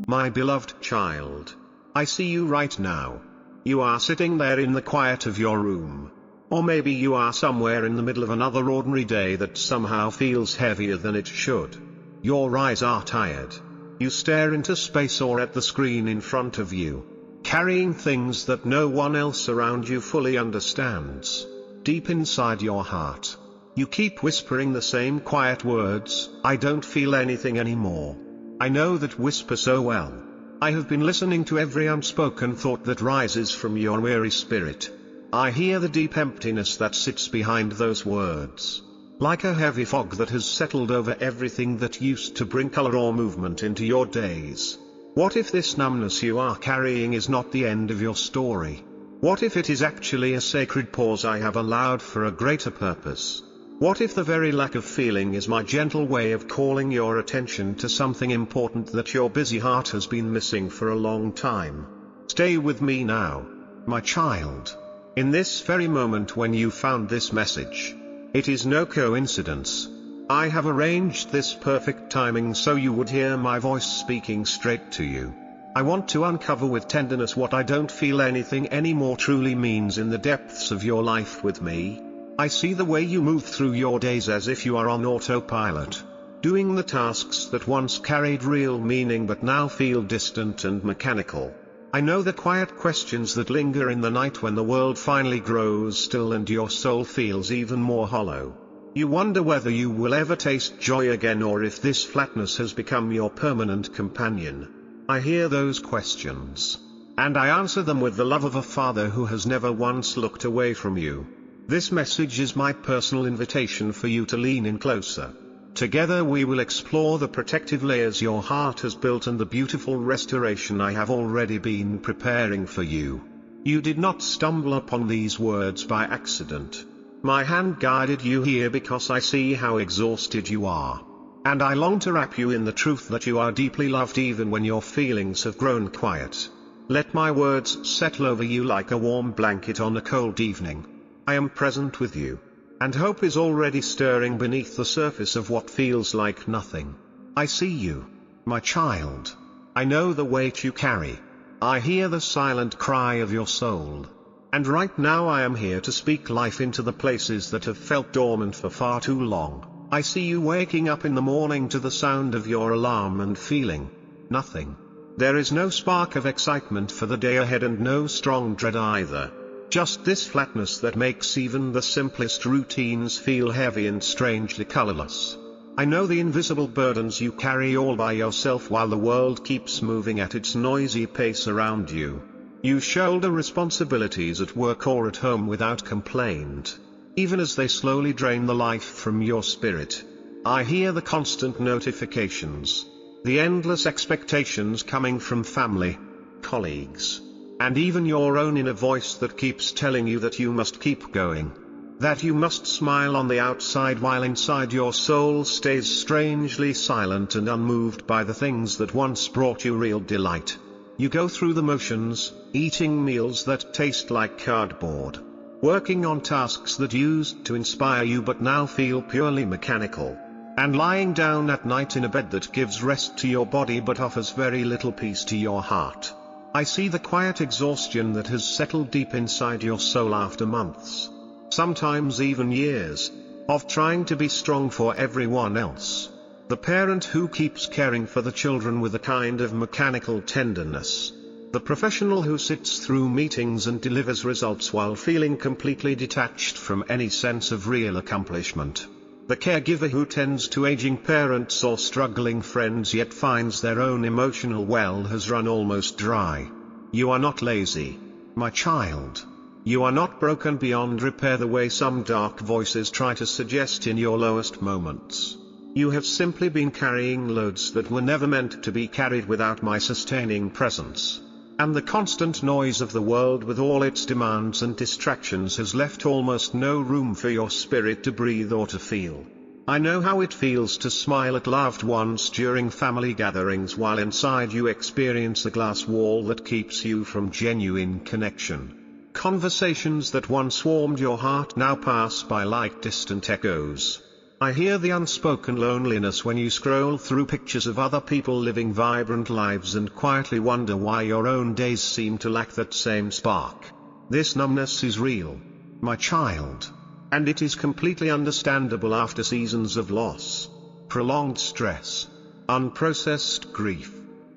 My beloved child, I see you right now. You are sitting there in the quiet of your room. Or maybe you are somewhere in the middle of another ordinary day that somehow feels heavier than it should. Your eyes are tired. You stare into space or at the screen in front of you, carrying things that no one else around you fully understands. Deep inside your heart, you keep whispering the same quiet words, "I don't feel anything anymore." I know that whisper so well. I have been listening to every unspoken thought that rises from your weary spirit. I hear the deep emptiness that sits behind those words, like a heavy fog that has settled over everything that used to bring color or movement into your days. What if this numbness you are carrying is not the end of your story? What if it is actually a sacred pause I have allowed for a greater purpose? What if the very lack of feeling is my gentle way of calling your attention to something important that your busy heart has been missing for a long time? Stay with me now, my child. In this very moment when you found this message, it is no coincidence. I have arranged this perfect timing so you would hear my voice speaking straight to you. I want to uncover with tenderness what "I don't feel anything anymore" truly means in the depths of your life with me. I see the way you move through your days as if you are on autopilot, doing the tasks that once carried real meaning but now feel distant and mechanical. I know the quiet questions that linger in the night when the world finally grows still and your soul feels even more hollow. You wonder whether you will ever taste joy again or if this flatness has become your permanent companion. I hear those questions, and I answer them with the love of a father who has never once looked away from you. This message is my personal invitation for you to lean in closer. Together we will explore the protective layers your heart has built and the beautiful restoration I have already been preparing for you. You did not stumble upon these words by accident. My hand guided you here because I see how exhausted you are. And I long to wrap you in the truth that you are deeply loved even when your feelings have grown quiet. Let my words settle over you like a warm blanket on a cold evening. I am present with you. And hope is already stirring beneath the surface of what feels like nothing. I see you, my child. I know the weight you carry. I hear the silent cry of your soul. And right now I am here to speak life into the places that have felt dormant for far too long. I see you waking up in the morning to the sound of your alarm and feeling nothing. There is no spark of excitement for the day ahead and no strong dread either. Just this flatness that makes even the simplest routines feel heavy and strangely colorless. I know the invisible burdens you carry all by yourself while the world keeps moving at its noisy pace around you. You shoulder responsibilities at work or at home without complaint, even as they slowly drain the life from your spirit. I hear the constant notifications, the endless expectations coming from family, colleagues, and even your own inner voice that keeps telling you that you must keep going. That you must smile on the outside while inside your soul stays strangely silent and unmoved by the things that once brought you real delight. You go through the motions, eating meals that taste like cardboard, working on tasks that used to inspire you but now feel purely mechanical, and lying down at night in a bed that gives rest to your body but offers very little peace to your heart. I see the quiet exhaustion that has settled deep inside your soul after months, sometimes even years, of trying to be strong for everyone else. The parent who keeps caring for the children with a kind of mechanical tenderness. The professional who sits through meetings and delivers results while feeling completely detached from any sense of real accomplishment. The caregiver who tends to aging parents or struggling friends yet finds their own emotional well has run almost dry. You are not lazy, my child. You are not broken beyond repair the way some dark voices try to suggest in your lowest moments. You have simply been carrying loads that were never meant to be carried without my sustaining presence. And the constant noise of the world with all its demands and distractions has left almost no room for your spirit to breathe or to feel. I know how it feels to smile at loved ones during family gatherings while inside you experience a glass wall that keeps you from genuine connection. Conversations that once warmed your heart now pass by like distant echoes. I hear the unspoken loneliness when you scroll through pictures of other people living vibrant lives and quietly wonder why your own days seem to lack that same spark. This numbness is real, my child. And it is completely understandable after seasons of loss, prolonged stress, unprocessed grief,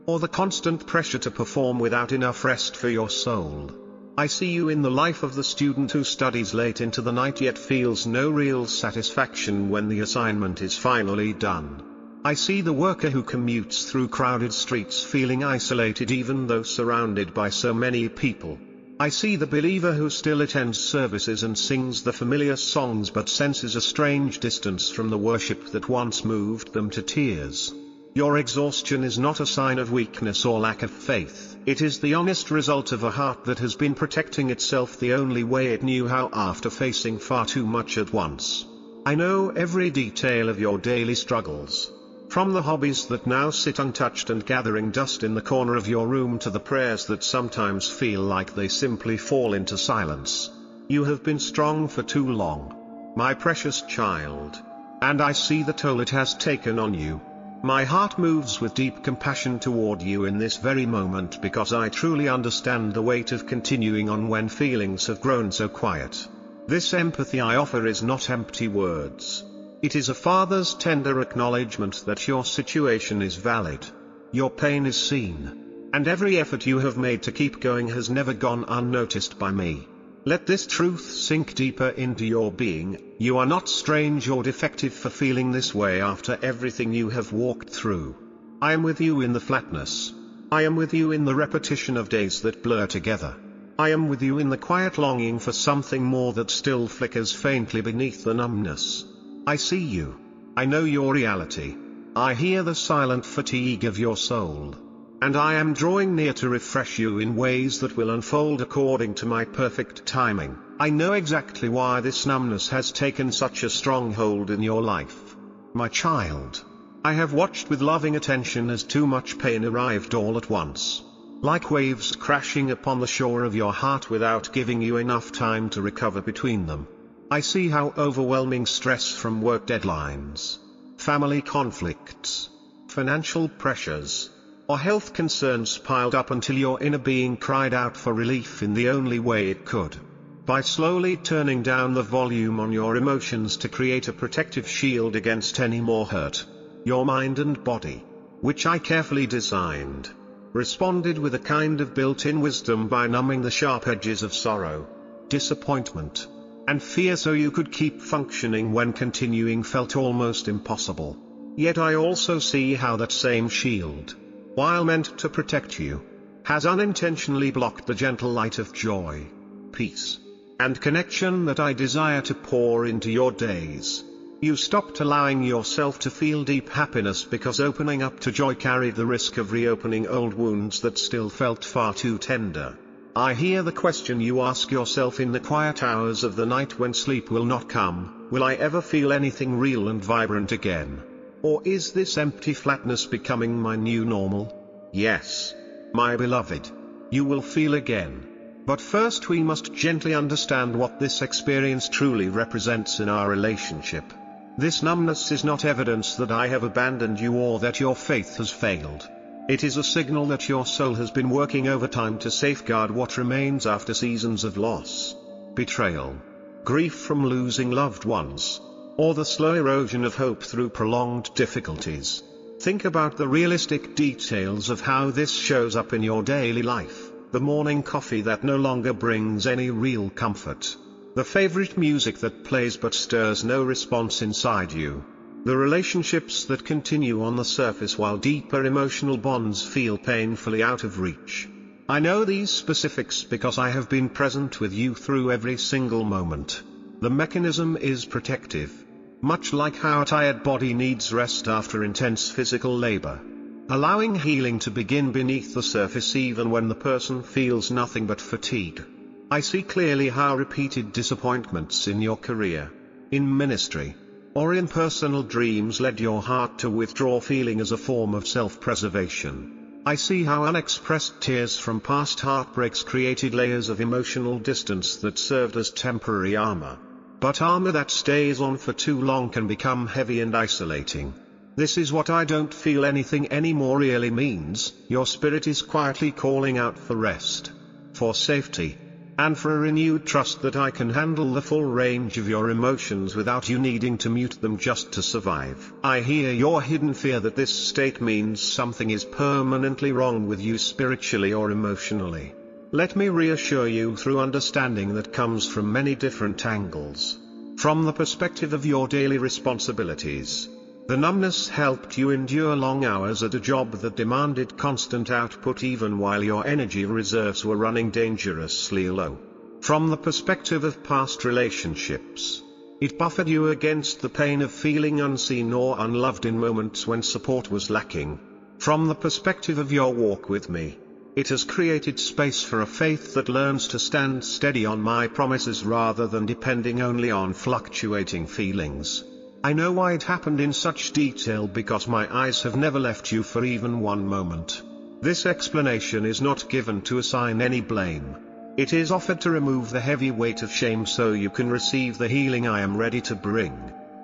or the constant pressure to perform without enough rest for your soul. I see you in the life of the student who studies late into the night yet feels no real satisfaction when the assignment is finally done. I see the worker who commutes through crowded streets feeling isolated even though surrounded by so many people. I see the believer who still attends services and sings the familiar songs but senses a strange distance from the worship that once moved them to tears. Your exhaustion is not a sign of weakness or lack of faith. It is the honest result of a heart that has been protecting itself the only way it knew how after facing far too much at once. I know every detail of your daily struggles. From the hobbies that now sit untouched and gathering dust in the corner of your room to the prayers that sometimes feel like they simply fall into silence. You have been strong for too long, my precious child. And I see the toll it has taken on you. My heart moves with deep compassion toward you in this very moment because I truly understand the weight of continuing on when feelings have grown so quiet. This empathy I offer is not empty words. It is a father's tender acknowledgement that your situation is valid. Your pain is seen. And every effort you have made to keep going has never gone unnoticed by me. Let this truth sink deeper into your being. You are not strange or defective for feeling this way after everything you have walked through. I am with you in the flatness. I am with you in the repetition of days that blur together. I am with you in the quiet longing for something more that still flickers faintly beneath the numbness. I see you. I know your reality. I hear the silent fatigue of your soul. And I am drawing near to refresh you in ways that will unfold according to my perfect timing. I know exactly why this numbness has taken such a strong hold in your life. My child. I have watched with loving attention as too much pain arrived all at once. Like waves crashing upon the shore of your heart without giving you enough time to recover between them. I see how overwhelming stress from work deadlines, family conflicts, financial pressures, or health concerns piled up until your inner being cried out for relief in the only way it could. By slowly turning down the volume on your emotions to create a protective shield against any more hurt, your mind and body, which I carefully designed, responded with a kind of built-in wisdom by numbing the sharp edges of sorrow, disappointment, and fear so you could keep functioning when continuing felt almost impossible. Yet I also see how that same shield, while meant to protect you, has unintentionally blocked the gentle light of joy, peace, and connection that I desire to pour into your days. You stopped allowing yourself to feel deep happiness because opening up to joy carried the risk of reopening old wounds that still felt far too tender. I hear the question you ask yourself in the quiet hours of the night when sleep will not come: will I ever feel anything real and vibrant again? Or is this empty flatness becoming my new normal? Yes, my beloved, you will feel again. But first we must gently understand what this experience truly represents in our relationship. This numbness is not evidence that I have abandoned you or that your faith has failed. It is a signal that your soul has been working overtime to safeguard what remains after seasons of loss, betrayal, grief from losing loved ones, or the slow erosion of hope through prolonged difficulties. Think about the realistic details of how this shows up in your daily life: the morning coffee that no longer brings any real comfort, the favorite music that plays but stirs no response inside you, the relationships that continue on the surface while deeper emotional bonds feel painfully out of reach. I know these specifics because I have been present with you through every single moment. The mechanism is protective, much like how a tired body needs rest after intense physical labor, allowing healing to begin beneath the surface even when the person feels nothing but fatigue. I see clearly how repeated disappointments in your career, in ministry, or in personal dreams led your heart to withdraw feeling as a form of self-preservation. I see how unexpressed tears from past heartbreaks created layers of emotional distance that served as temporary armor. But armor that stays on for too long can become heavy and isolating. This is what "I don't feel anything anymore" really means. Your spirit is quietly calling out for rest, for safety, and for a renewed trust that I can handle the full range of your emotions without you needing to mute them just to survive. I hear your hidden fear that this state means something is permanently wrong with you spiritually or emotionally. Let me reassure you through understanding that comes from many different angles. From the perspective of your daily responsibilities, the numbness helped you endure long hours at a job that demanded constant output even while your energy reserves were running dangerously low. From the perspective of past relationships, it buffered you against the pain of feeling unseen or unloved in moments when support was lacking. From the perspective of your walk with me, it has created space for a faith that learns to stand steady on my promises rather than depending only on fluctuating feelings. I know why it happened in such detail because my eyes have never left you for even one moment. This explanation is not given to assign any blame. It is offered to remove the heavy weight of shame so you can receive the healing I am ready to bring.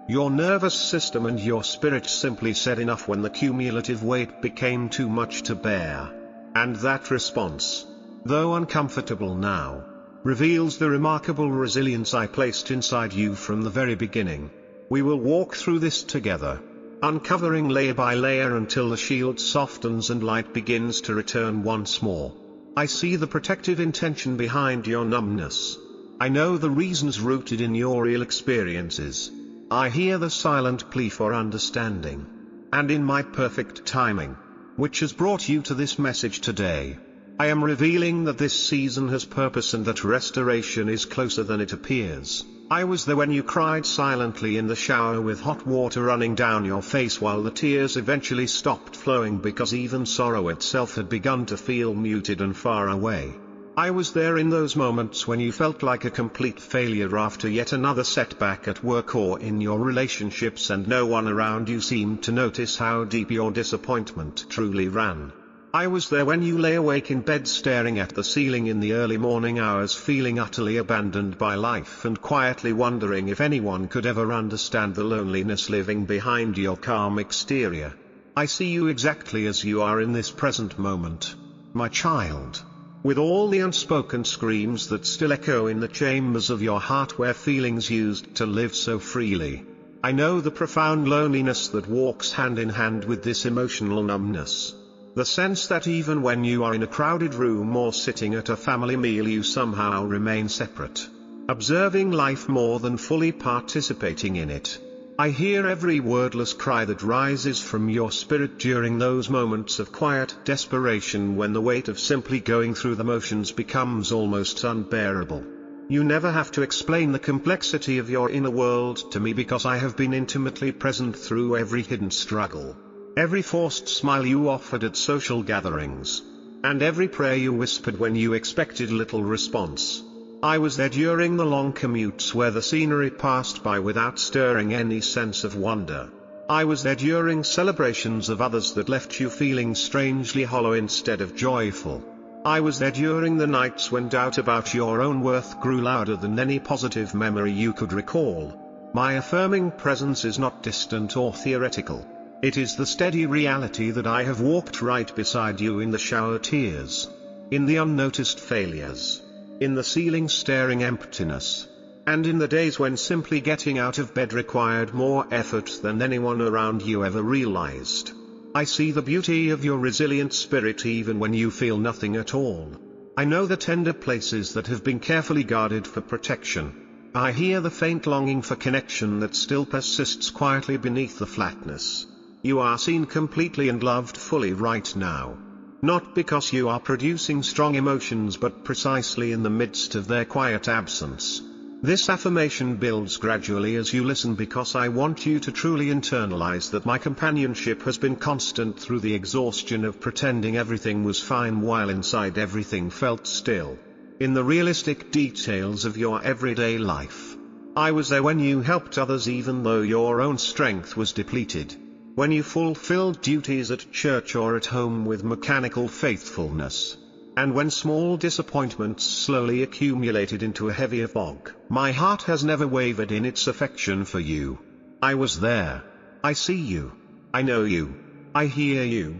Your nervous system and your spirit simply said enough when the cumulative weight became too much to bear. And that response, though uncomfortable now, reveals the remarkable resilience I placed inside you from the very beginning. We will walk through this together, uncovering layer by layer until the shield softens and light begins to return once more. I see the protective intention behind your numbness. I know the reasons rooted in your real experiences. I hear the silent plea for understanding. And in my perfect timing, which has brought you to this message today, I am revealing that this season has purpose and that restoration is closer than it appears. I was there when you cried silently in the shower with hot water running down your face while the tears eventually stopped flowing because even sorrow itself had begun to feel muted and far away. I was there in those moments when you felt like a complete failure after yet another setback at work or in your relationships and no one around you seemed to notice how deep your disappointment truly ran. I was there when you lay awake in bed staring at the ceiling in the early morning hours feeling utterly abandoned by life and quietly wondering if anyone could ever understand the loneliness living behind your calm exterior. I see you exactly as you are in this present moment, my child, with all the unspoken screams that still echo in the chambers of your heart where feelings used to live so freely. I know the profound loneliness that walks hand in hand with this emotional numbness. The sense that even when you are in a crowded room or sitting at a family meal you somehow remain separate, observing life more than fully participating in it. I hear every wordless cry that rises from your spirit during those moments of quiet desperation when the weight of simply going through the motions becomes almost unbearable. You never have to explain the complexity of your inner world to me because I have been intimately present through every hidden struggle. Every forced smile you offered at social gatherings, and every prayer you whispered when you expected little response. I was there during the long commutes where the scenery passed by without stirring any sense of wonder. I was there during celebrations of others that left you feeling strangely hollow instead of joyful. I was there during the nights when doubt about your own worth grew louder than any positive memory you could recall. My affirming presence is not distant or theoretical. It is the steady reality that I have walked right beside you in the shower tears, in the unnoticed failures, in the ceiling staring emptiness, and in the days when simply getting out of bed required more effort than anyone around you ever realized. I see the beauty of your resilient spirit even when you feel nothing at all. I know the tender places that have been carefully guarded for protection. I hear the faint longing for connection that still persists quietly beneath the flatness. You are seen completely and loved fully right now. Not because you are producing strong emotions but precisely in the midst of their quiet absence. This affirmation builds gradually as you listen because I want you to truly internalize that my companionship has been constant through the exhaustion of pretending everything was fine while inside everything felt still. In the realistic details of your everyday life, I was there when you helped others even though your own strength was depleted. When you fulfilled duties at church or at home with mechanical faithfulness. And when small disappointments slowly accumulated into a heavier fog, my heart has never wavered in its affection for you. I was there. I see you. I know you. I hear you.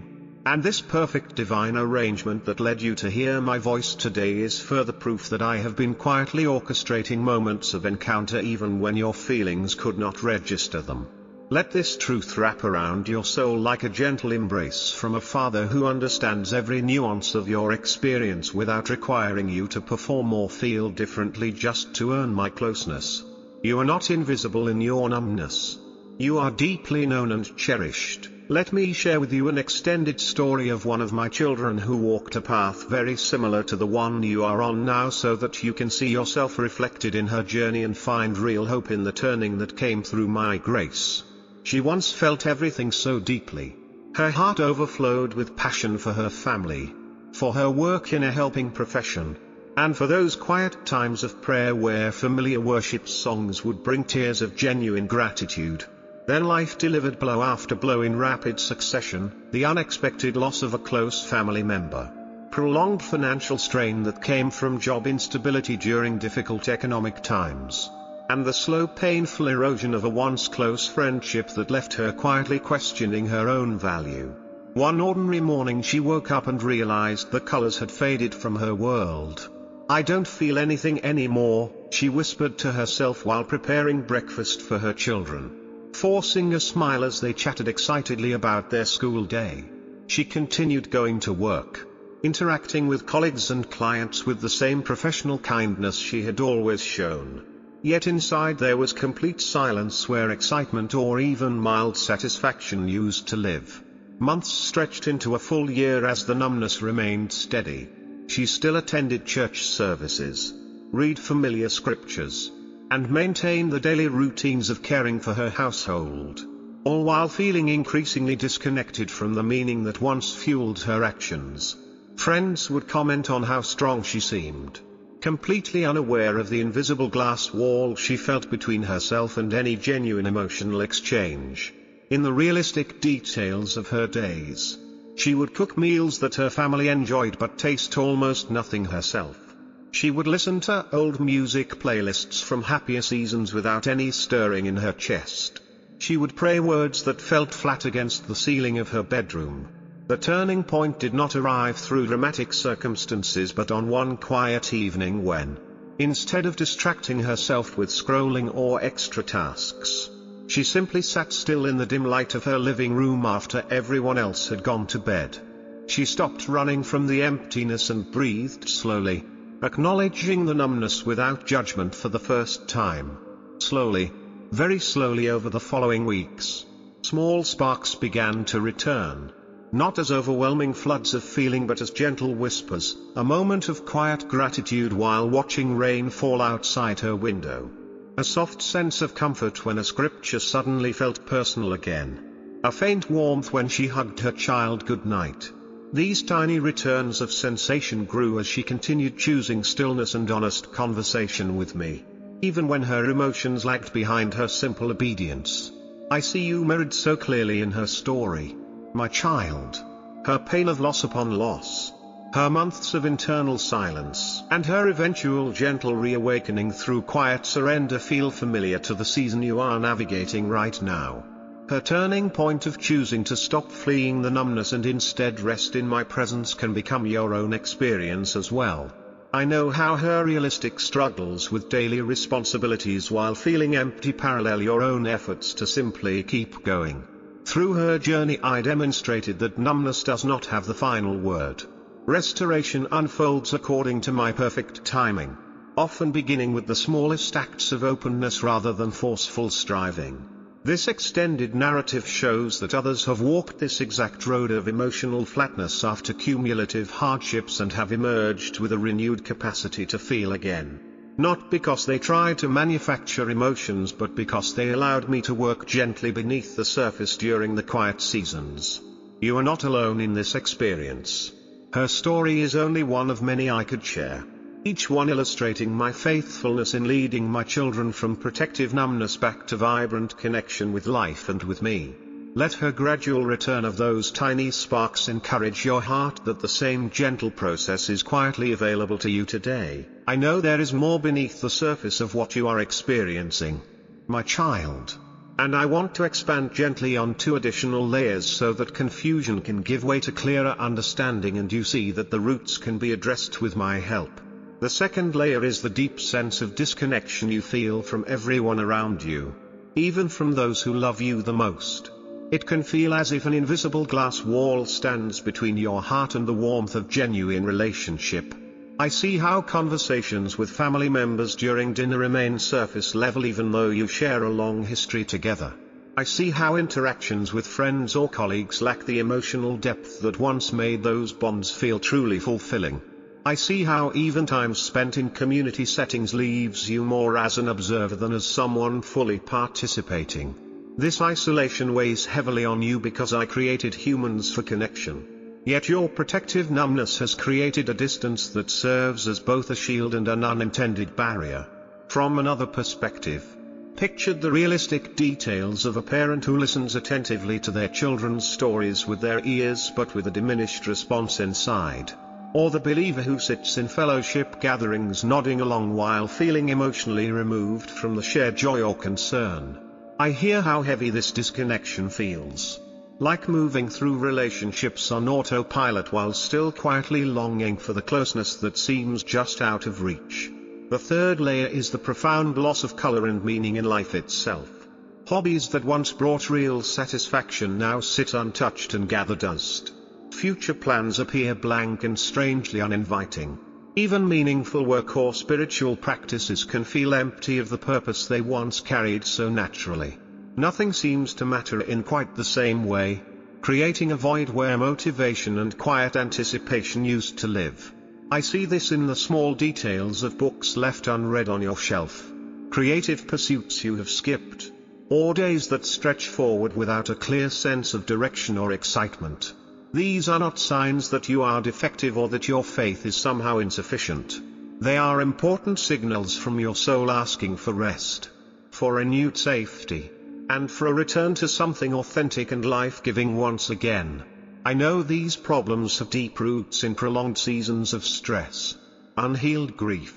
And this perfect divine arrangement that led you to hear my voice today is further proof that I have been quietly orchestrating moments of encounter even when your feelings could not register them. Let this truth wrap around your soul like a gentle embrace from a father who understands every nuance of your experience without requiring you to perform or feel differently just to earn my closeness. You are not invisible in your numbness. You are deeply known and cherished. Let me share with you an extended story of one of my children who walked a path very similar to the one you are on now, so that you can see yourself reflected in her journey and find real hope in the turning that came through my grace. She once felt everything so deeply. Her heart overflowed with passion for her family, for her work in a helping profession, and for those quiet times of prayer where familiar worship songs would bring tears of genuine gratitude. Then life delivered blow after blow in rapid succession, the unexpected loss of a close family member, prolonged financial strain that came from job instability during difficult economic times, and the slow painful erosion of a once close friendship that left her quietly questioning her own value. One ordinary morning she woke up and realized the colors had faded from her world. "I don't feel anything anymore," she whispered to herself while preparing breakfast for her children, forcing a smile as they chatted excitedly about their school day. She continued going to work, interacting with colleagues and clients with the same professional kindness she had always shown. Yet inside there was complete silence where excitement or even mild satisfaction used to live. Months stretched into a full year as the numbness remained steady. She still attended church services, read familiar scriptures, and maintain the daily routines of caring for her household, all while feeling increasingly disconnected from the meaning that once fueled her actions. Friends would comment on how strong she seemed, completely unaware of the invisible glass wall she felt between herself and any genuine emotional exchange. In the realistic details of her days, she would cook meals that her family enjoyed but taste almost nothing herself. She would listen to old music playlists from happier seasons without any stirring in her chest. She would pray words that felt flat against the ceiling of her bedroom. The turning point did not arrive through dramatic circumstances but on one quiet evening when, instead of distracting herself with scrolling or extra tasks, she simply sat still in the dim light of her living room after everyone else had gone to bed. She stopped running from the emptiness and breathed slowly, acknowledging the numbness without judgment for the first time. Slowly, very slowly over the following weeks, small sparks began to return, not as overwhelming floods of feeling but as gentle whispers, a moment of quiet gratitude while watching rain fall outside her window, a soft sense of comfort when a scripture suddenly felt personal again, a faint warmth when she hugged her child goodnight. These tiny returns of sensation grew as she continued choosing stillness and honest conversation with me, even when her emotions lagged behind her simple obedience. I see you mirrored so clearly in her story, my child. Her pain of loss upon loss, her months of internal silence, and her eventual gentle reawakening through quiet surrender feel familiar to the season you are navigating right now. Her turning point of choosing to stop fleeing the numbness and instead rest in my presence can become your own experience as well. I know how her realistic struggles with daily responsibilities while feeling empty parallel your own efforts to simply keep going. Through her journey I demonstrated that numbness does not have the final word. Restoration unfolds according to my perfect timing, often beginning with the smallest acts of openness rather than forceful striving. This extended narrative shows that others have walked this exact road of emotional flatness after cumulative hardships and have emerged with a renewed capacity to feel again. Not because they tried to manufacture emotions but because they allowed me to work gently beneath the surface during the quiet seasons. You are not alone in this experience. Her story is only one of many I could share, each one illustrating my faithfulness in leading my children from protective numbness back to vibrant connection with life and with me. Let her gradual return of those tiny sparks encourage your heart that the same gentle process is quietly available to you today. I know there is more beneath the surface of what you are experiencing, my child. And I want to expand gently on 2 additional layers so that confusion can give way to clearer understanding and you see that the roots can be addressed with my help. The second layer is the deep sense of disconnection you feel from everyone around you, even from those who love you the most. It can feel as if an invisible glass wall stands between your heart and the warmth of genuine relationship. I see how conversations with family members during dinner remain surface level even though you share a long history together. I see how interactions with friends or colleagues lack the emotional depth that once made those bonds feel truly fulfilling. I see how even time spent in community settings leaves you more as an observer than as someone fully participating. This isolation weighs heavily on you because I created humans for connection. Yet your protective numbness has created a distance that serves as both a shield and an unintended barrier. From another perspective, picture the realistic details of a parent who listens attentively to their children's stories with their ears but with a diminished response inside. Or the believer who sits in fellowship gatherings nodding along while feeling emotionally removed from the shared joy or concern. I hear how heavy this disconnection feels. Like moving through relationships on autopilot while still quietly longing for the closeness that seems just out of reach. The third layer is the profound loss of color and meaning in life itself. Hobbies that once brought real satisfaction now sit untouched and gather dust. Future plans appear blank and strangely uninviting. Even meaningful work or spiritual practices can feel empty of the purpose they once carried so naturally. Nothing seems to matter in quite the same way, creating a void where motivation and quiet anticipation used to live. I see this in the small details of books left unread on your shelf, creative pursuits you have skipped, or days that stretch forward without a clear sense of direction or excitement. These are not signs that you are defective or that your faith is somehow insufficient. They are important signals from your soul asking for rest, for renewed safety, and for a return to something authentic and life-giving once again. I know these problems have deep roots in prolonged seasons of stress, unhealed grief,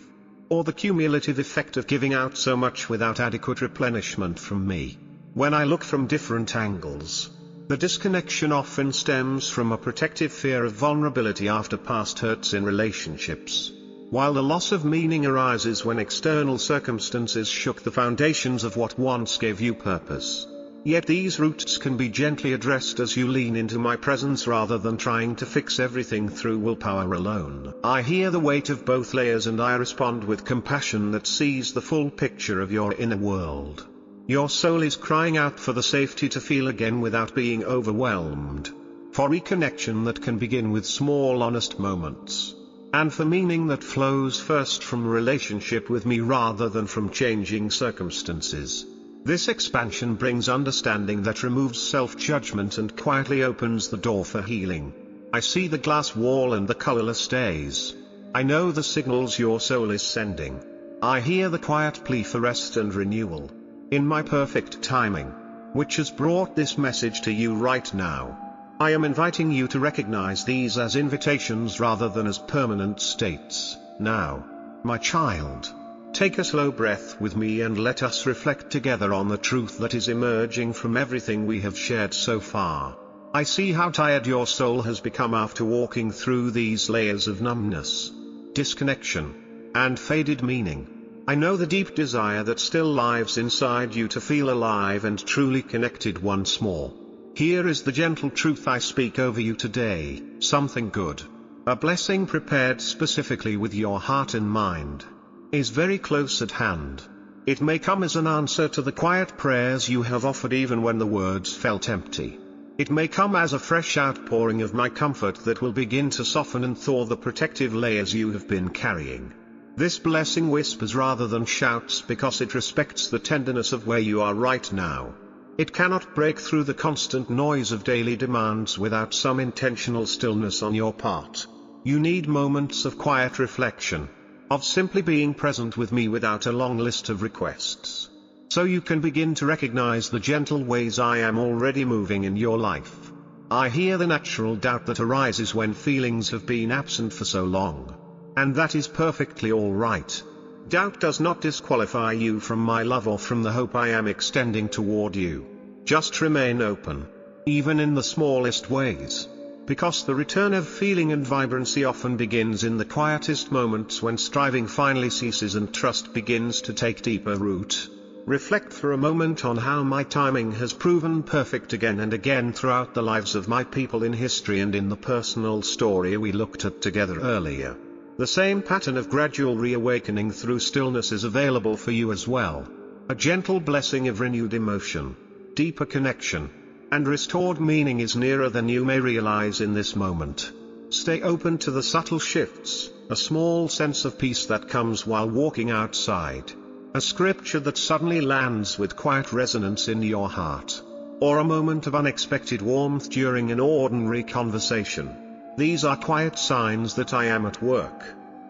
or the cumulative effect of giving out so much without adequate replenishment from me. When I look from different angles, the disconnection often stems from a protective fear of vulnerability after past hurts in relationships, while the loss of meaning arises when external circumstances shook the foundations of what once gave you purpose. Yet these roots can be gently addressed as you lean into my presence rather than trying to fix everything through willpower alone. I hear the weight of both layers and I respond with compassion that sees the full picture of your inner world. Your soul is crying out for the safety to feel again without being overwhelmed, for reconnection that can begin with small honest moments, and for meaning that flows first from relationship with me rather than from changing circumstances. This expansion brings understanding that removes self-judgment and quietly opens the door for healing. I see the glass wall and the colorless days. I know the signals your soul is sending. I hear the quiet plea for rest and renewal, in my perfect timing, which has brought this message to you right now. I am inviting you to recognize these as invitations rather than as permanent states. Now, my child, take a slow breath with me and let us reflect together on the truth that is emerging from everything we have shared so far. I see how tired your soul has become after walking through these layers of numbness, disconnection, and faded meaning. I know the deep desire that still lives inside you to feel alive and truly connected once more. Here is the gentle truth I speak over you today: something good, a blessing prepared specifically with your heart in mind, is very close at hand. It may come as an answer to the quiet prayers you have offered even when the words felt empty. It may come as a fresh outpouring of my comfort that will begin to soften and thaw the protective layers you have been carrying. This blessing whispers rather than shouts because it respects the tenderness of where you are right now. It cannot break through the constant noise of daily demands without some intentional stillness on your part. You need moments of quiet reflection, of simply being present with me without a long list of requests. so you can begin to recognize the gentle ways I am already moving in your life. I hear the natural doubt that arises when feelings have been absent for so long. And that is perfectly all right. Doubt does not disqualify you from my love or from the hope I am extending toward you. Just remain open, even in the smallest ways. Because the return of feeling and vibrancy often begins in the quietest moments when striving finally ceases and trust begins to take deeper root. Reflect for a moment on how my timing has proven perfect again and again throughout the lives of my people in history and in the personal story we looked at together earlier. The same pattern of gradual reawakening through stillness is available for you as well. A gentle blessing of renewed emotion, deeper connection, and restored meaning is nearer than you may realize in this moment. Stay open to the subtle shifts, a small sense of peace that comes while walking outside. A scripture that suddenly lands with quiet resonance in your heart. Or a moment of unexpected warmth during an ordinary conversation. These are quiet signs that I am at work.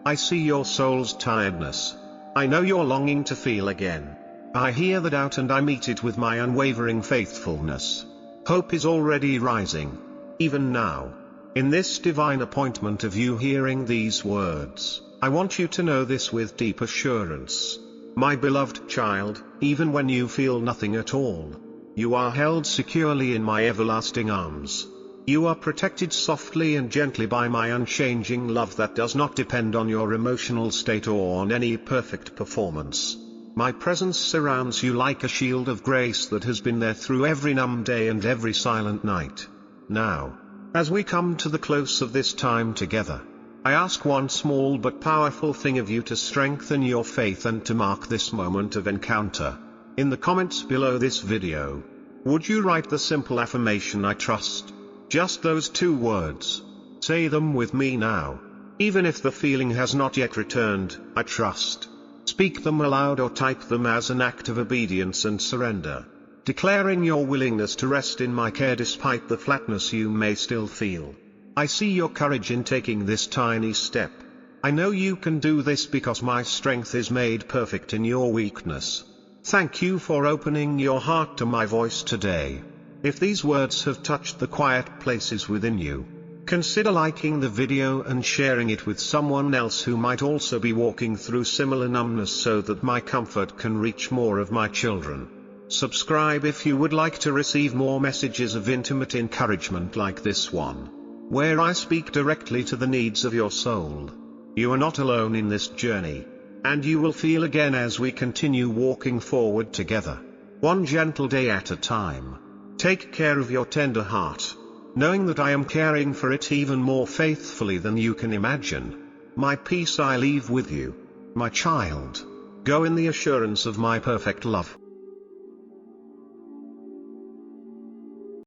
I see your soul's tiredness. I know your longing to feel again. I hear the doubt and I meet it with my unwavering faithfulness. Hope is already rising. Even now. In this divine appointment of you hearing these words, I want you to know this with deep assurance. My beloved child, even when you feel nothing at all, you are held securely in my everlasting arms. You are protected softly and gently by my unchanging love that does not depend on your emotional state or on any perfect performance. My presence surrounds you like a shield of grace that has been there through every numb day and every silent night. Now, as we come to the close of this time together, I ask one small but powerful thing of you to strengthen your faith and to mark this moment of encounter. In the comments below this video, would you write the simple affirmation I trust? Just those 2 words. Say them with me now. Even if the feeling has not yet returned, I trust. Speak them aloud or type them as an act of obedience and surrender, declaring your willingness to rest in my care despite the flatness you may still feel. I see your courage in taking this tiny step. I know you can do this because my strength is made perfect in your weakness. Thank you for opening your heart to my voice today. If these words have touched the quiet places within you, consider liking the video and sharing it with someone else who might also be walking through similar numbness so that my comfort can reach more of my children. Subscribe if you would like to receive more messages of intimate encouragement like this one, where I speak directly to the needs of your soul. You are not alone in this journey, and you will feel again as we continue walking forward together, one gentle day at a time. Take care of your tender heart, knowing that I am caring for it even more faithfully than you can imagine. My peace I leave with you, my child. Go in the assurance of my perfect love.